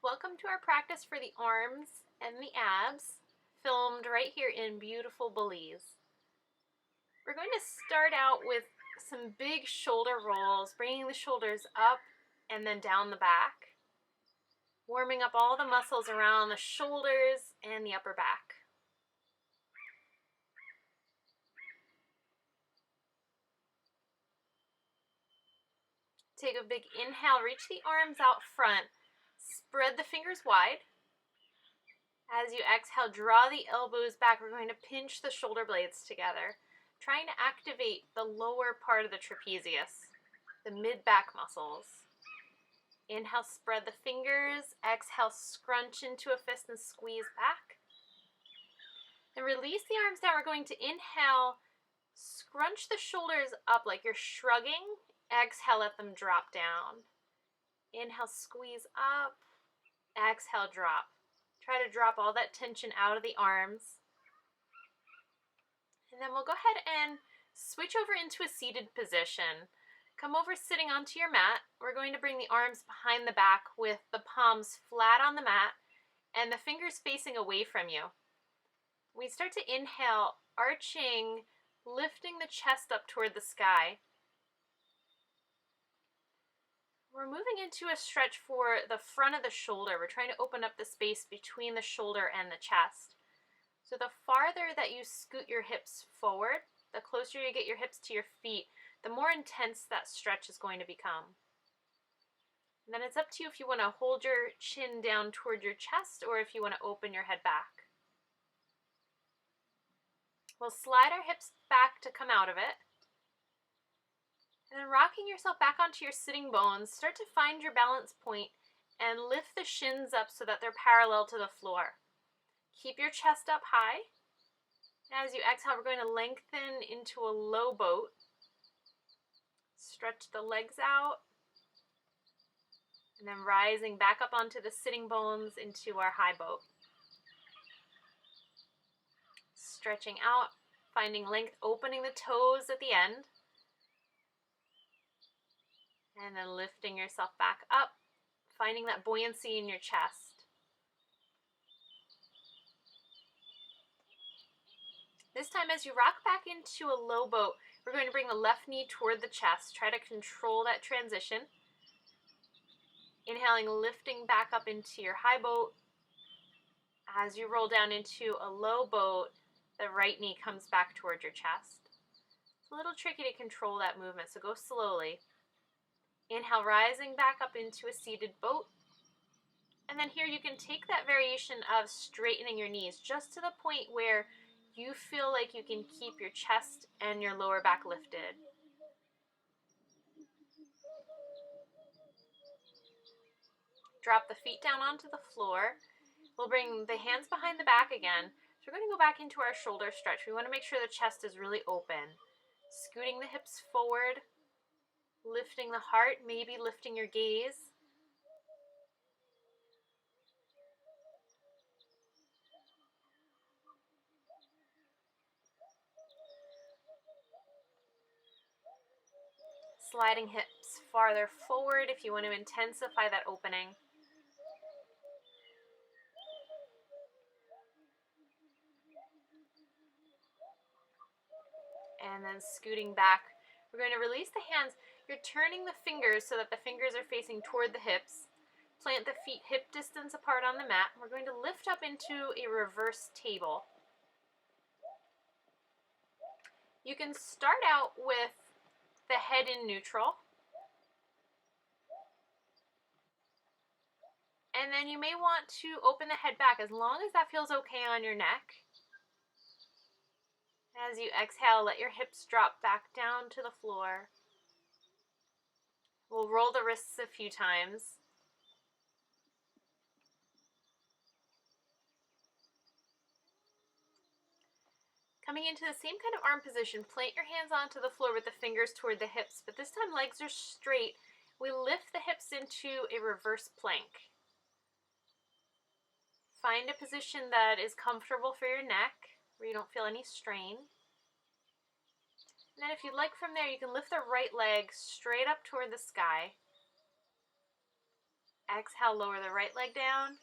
Welcome to our practice for the arms and the abs, filmed right here in beautiful Belize. We're going to start out with some big shoulder rolls, bringing the shoulders up and then down the back, warming up all the muscles around the shoulders and the upper back. Take a big inhale, reach the arms out front, spread the fingers wide. As you exhale, draw the elbows back. We're going to pinch the shoulder blades together, trying to activate the lower part of the trapezius, the mid-back muscles. Inhale, spread the fingers. Exhale, scrunch into a fist and squeeze back. Then release the arms down. We're going to inhale, scrunch the shoulders up like you're shrugging. Exhale, let them drop down. Inhale, squeeze up. Exhale, drop. Try to drop all that tension out of the arms. And then we'll go ahead and switch over into a seated position. Come over sitting onto your mat. We're going to bring the arms behind the back with the palms flat on the mat and the fingers facing away from you. We start to inhale, arching, lifting the chest up toward the sky. We're moving into a stretch for the front of the shoulder. We're trying to open up the space between the shoulder and the chest. So the farther that you scoot your hips forward, the closer you get your hips to your feet, the more intense that stretch is going to become. And then it's up to you if you want to hold your chin down toward your chest or if you want to open your head back. We'll slide our hips back to come out of it. And then rocking yourself back onto your sitting bones, start to find your balance point and lift the shins up so that they're parallel to the floor. Keep your chest up high. As you exhale, we're going to lengthen into a low boat. Stretch the legs out. And then rising back up onto the sitting bones into our high boat. Stretching out, finding length, opening the toes at the end. And then lifting yourself back up, finding that buoyancy in your chest. This time as you rock back into a low boat, we're going to bring the left knee toward the chest. Try to control that transition. Inhaling, lifting back up into your high boat. As you roll down into a low boat, the right knee comes back toward your chest. It's a little tricky to control that movement, so go slowly. Inhale, rising back up into a seated boat. And then here you can take that variation of straightening your knees just to the point where you feel like you can keep your chest and your lower back lifted. Drop the feet down onto the floor. We'll bring the hands behind the back again. So we're going to go back into our shoulder stretch. We want to make sure the chest is really open. Scooting the hips forward. Lifting the heart, maybe lifting your gaze. Sliding hips farther forward if you want to intensify that opening. And then scooting back. We're going to release the hands. You're turning the fingers so that the fingers are facing toward the hips. Plant the feet hip distance apart on the mat. We're going to lift up into a reverse table. You can start out with the head in neutral. And then you may want to open the head back as long as that feels okay on your neck. As you exhale, let your hips drop back down to the floor. We'll roll the wrists a few times. Coming into the same kind of arm position, plant your hands onto the floor with the fingers toward the hips, but this time legs are straight. We lift the hips into a reverse plank. Find a position that is comfortable for your neck, where you don't feel any strain. And then if you'd like from there, you can lift the right leg straight up toward the sky. Exhale, lower the right leg down.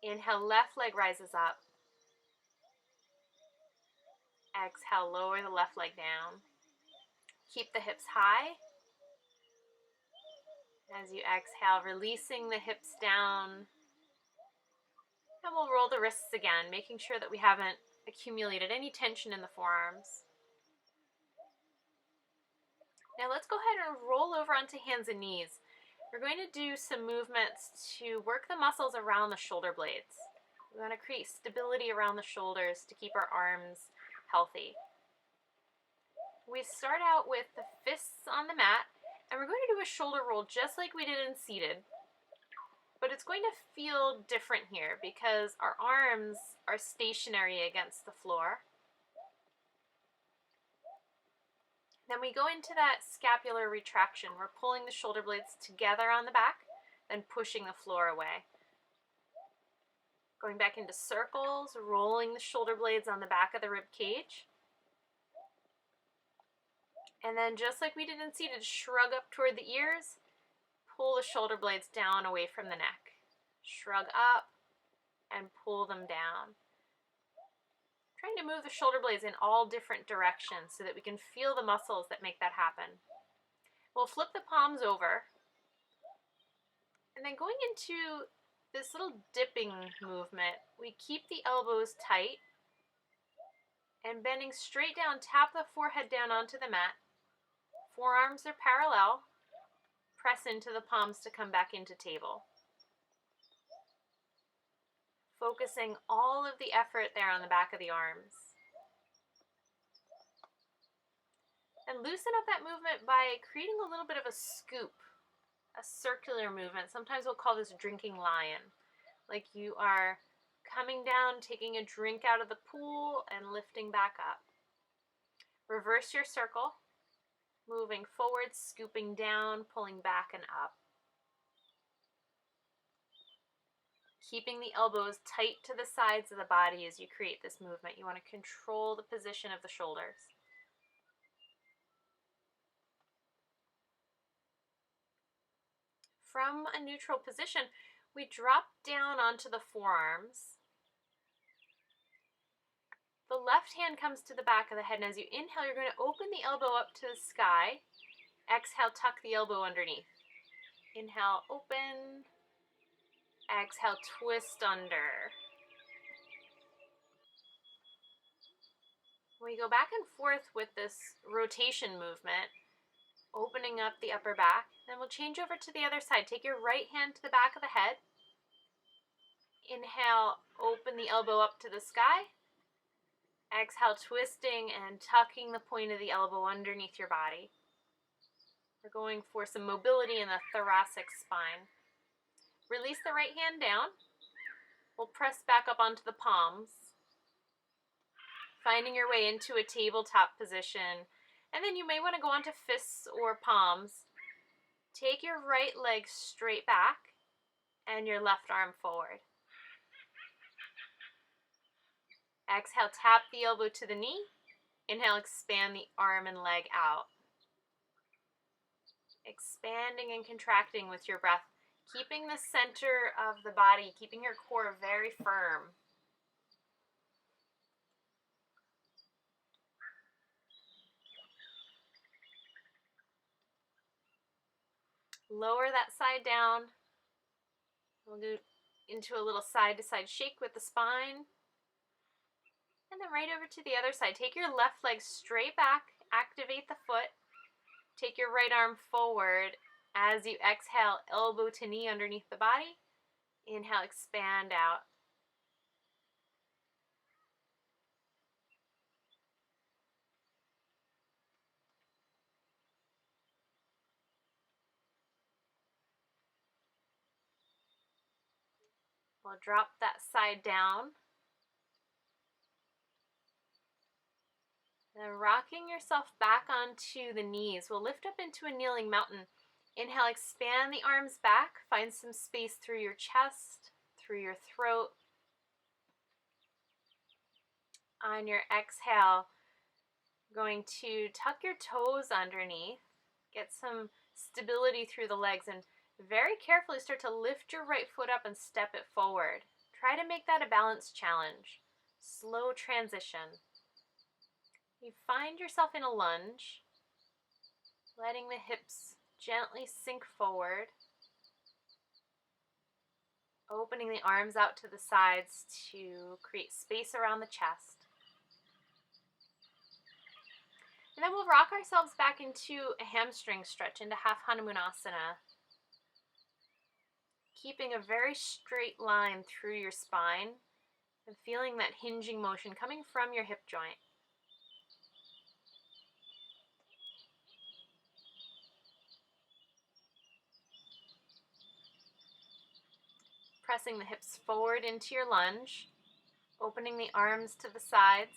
Inhale, left leg rises up. Exhale, lower the left leg down. Keep the hips high. As you exhale, releasing the hips down. And we'll roll the wrists again, making sure that we haven't accumulated any tension in the forearms. Now let's go ahead and roll over onto hands and knees. We're going to do some movements to work the muscles around the shoulder blades. We want to create stability around the shoulders to keep our arms healthy. We start out with the fists on the mat, and we're going to do a shoulder roll just like we did in seated. But it's going to feel different here because our arms are stationary against the floor. Then we go into that scapular retraction. We're pulling the shoulder blades together on the back, then pushing the floor away. Going back into circles, rolling the shoulder blades on the back of the rib cage. And then just like we did in seated, shrug up toward the ears, pull the shoulder blades down away from the neck. Shrug up and pull them down. Trying to move the shoulder blades in all different directions so that we can feel the muscles that make that happen. We'll flip the palms over. And then going into this little dipping movement, we keep the elbows tight and bending straight down, tap the forehead down onto the mat. Forearms are parallel. Press into the palms to come back into table. Focusing all of the effort there on the back of the arms. And loosen up that movement by creating a little bit of a scoop, a circular movement. Sometimes we'll call this drinking lion. Like you are coming down, taking a drink out of the pool, and lifting back up. Reverse your circle, moving forward, scooping down, pulling back and up. Keeping the elbows tight to the sides of the body as you create this movement. You want to control the position of the shoulders. From a neutral position, we drop down onto the forearms. The left hand comes to the back of the head, and as you inhale, you're going to open the elbow up to the sky. Exhale, tuck the elbow underneath. Inhale, open. Exhale, twist under. We go back and forth with this rotation movement, opening up the upper back. Then we'll change over to the other side. Take your right hand to the back of the head. Inhale, open the elbow up to the sky. Exhale, twisting and tucking the point of the elbow underneath your body. We're going for some mobility in the thoracic spine. Release the right hand down. We'll press back up onto the palms, finding your way into a tabletop position. And then you may want to go onto fists or palms. Take your right leg straight back and your left arm forward. Exhale, tap the elbow to the knee. Inhale, expand the arm and leg out. Expanding and contracting with your breath. Keeping the center of the body, keeping your core very firm. Lower that side down. We'll go into a little side-to-side shake with the spine. And then right over to the other side. Take your left leg straight back. Activate the foot. Take your right arm forward. As you exhale, elbow to knee underneath the body. Inhale, expand out. We'll drop that side down. Then rocking yourself back onto the knees. We'll lift up into a kneeling mountain. Inhale, expand the arms back. Find some space through your chest, through your throat. On your exhale, going to tuck your toes underneath. Get some stability through the legs and Very carefully start to lift your right foot up and step it forward. Try to make that a balance challenge. Slow transition. You find yourself in a lunge, letting the hips gently sink forward, opening the arms out to the sides to create space around the chest. And then we'll rock ourselves back into a hamstring stretch, into half Hanuman asana, keeping a very straight line through your spine and feeling that hinging motion coming from your hip joint. Pressing the hips forward into your lunge, opening the arms to the sides.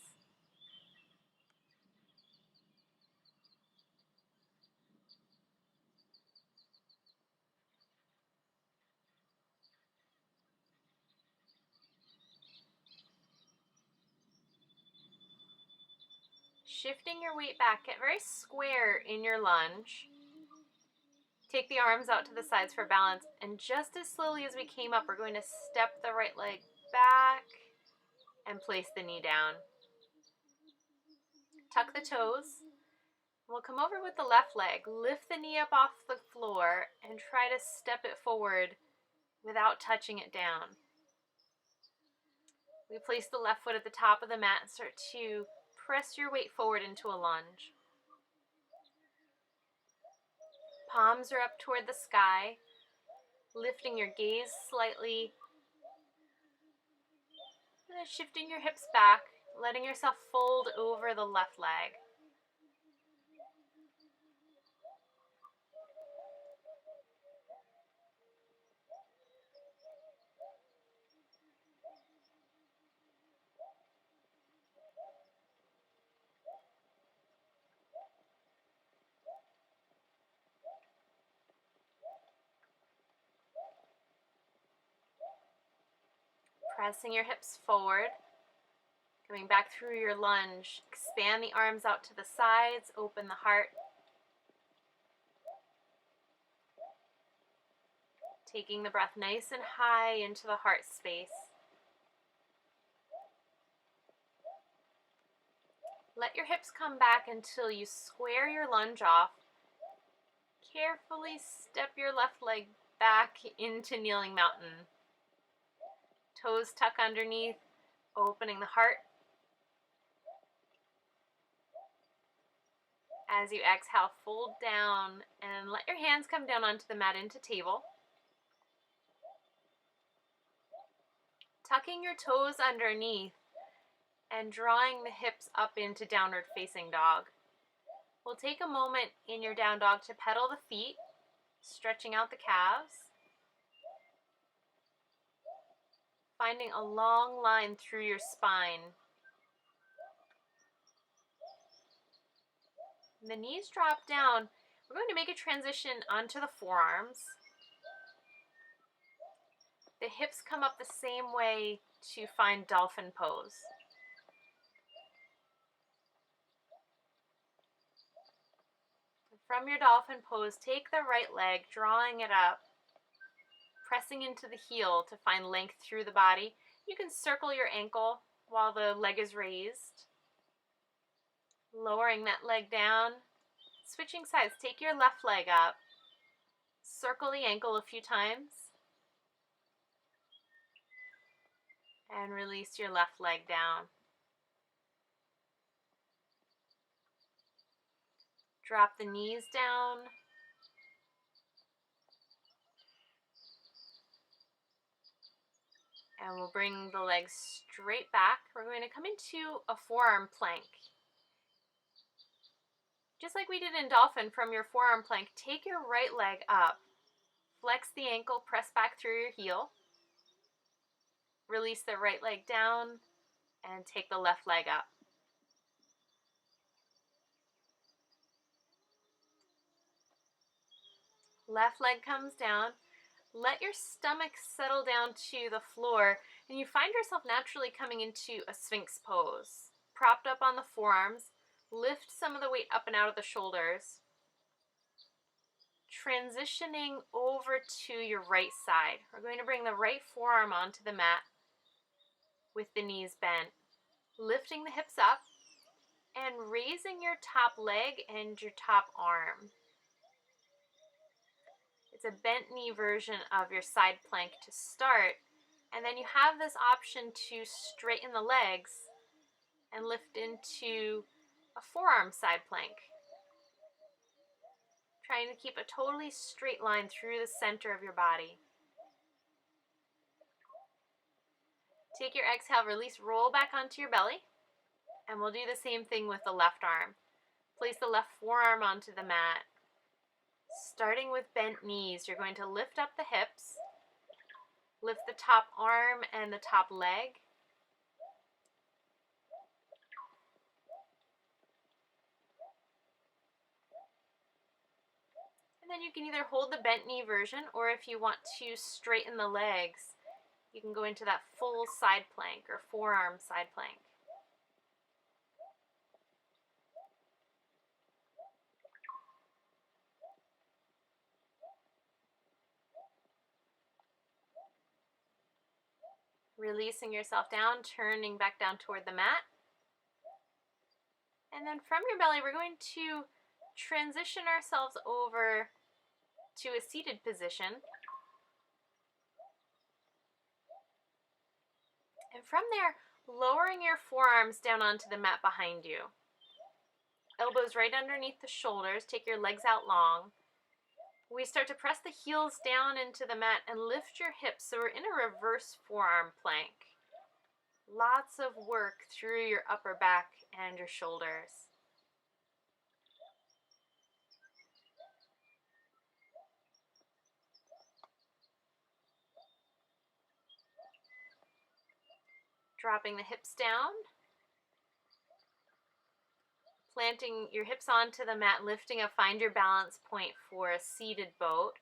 Shifting your weight back, get very square in your lunge. Take the arms out to the sides for balance, and just as slowly as we came up, we're going to step the right leg back and place the knee down. Tuck the toes. We'll come over with the left leg, lift the knee up off the floor, and try to step it forward without touching it down. We place the left foot at the top of the mat and start to press your weight forward into a lunge. Palms are up toward the sky, lifting your gaze slightly, and then shifting your hips back, letting yourself fold over the left leg. Pressing your hips forward, coming back through your lunge. Expand the arms out to the sides, open the heart. Taking the breath nice and high into the heart space. Let your hips come back until you square your lunge off. Carefully step your left leg back into kneeling mountain. Toes tuck underneath, opening the heart. As you exhale, fold down and let your hands come down onto the mat into table. Tucking your toes underneath and drawing the hips up into downward facing dog. We'll take a moment in your down dog to pedal the feet, stretching out the calves. Finding a long line through your spine. The knees drop down. We're going to make a transition onto the forearms. The hips come up the same way to find dolphin pose. From your dolphin pose, take the right leg, drawing it up, pressing into the heel to find length through the body. You can circle your ankle while the leg is raised. Lowering that leg down, switching sides. Take your left leg up, circle the ankle a few times, and release your left leg down. Drop the knees down. And we'll bring the legs straight back. We're going to come into a forearm plank. Just like we did in dolphin, from your forearm plank, take your right leg up. Flex the ankle, press back through your heel. Release the right leg down and take the left leg up. Left leg comes down. Let your stomach settle down to the floor, and you find yourself naturally coming into a Sphinx pose. Propped up on the forearms, lift some of the weight up and out of the shoulders. Transitioning over to your right side. We're going to bring the right forearm onto the mat with the knees bent, lifting the hips up and raising your top leg and your top arm. It's a bent knee version of your side plank to start, and then you have this option to straighten the legs and lift into a forearm side plank. Trying to keep a totally straight line through the center of your body. Take your exhale, release, roll back onto your belly, and we'll do the same thing with the left arm. Place the left forearm onto the mat. Starting with bent knees, you're going to lift up the hips, lift the top arm and the top leg. And then you can either hold the bent knee version, or if you want to straighten the legs, you can go into that full side plank or forearm side plank. Releasing yourself down, turning back down toward the mat. And then from your belly, we're going to transition ourselves over to a seated position. And from there, lowering your forearms down onto the mat behind you. Elbows right underneath the shoulders. Take your legs out long. We start to press the heels down into the mat and lift your hips, so we're in a reverse forearm plank. Lots of work through your upper back and your shoulders. Dropping the hips down. Planting your hips onto the mat, lifting up, find your balance point for a seated boat.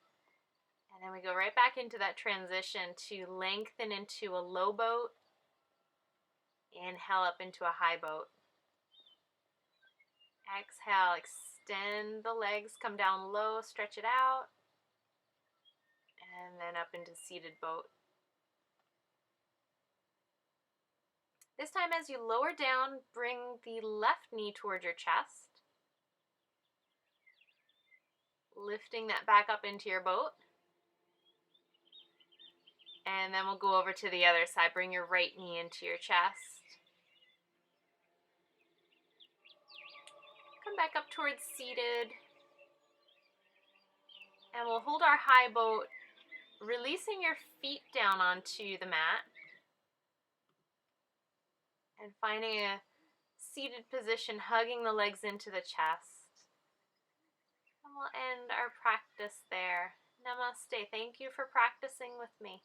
And then we go right back into that transition to lengthen into a low boat. Inhale up into a high boat. Exhale, extend the legs, come down low, stretch it out. And then up into seated boat. This time as you lower down, bring the left knee toward your chest. Lifting that back up into your boat. And then we'll go over to the other side. Bring your right knee into your chest. Come back up towards seated. And we'll hold our high boat, releasing your feet down onto the mat. And finding a seated position, hugging the legs into the chest. And we'll end our practice there. Namaste. Thank you for practicing with me.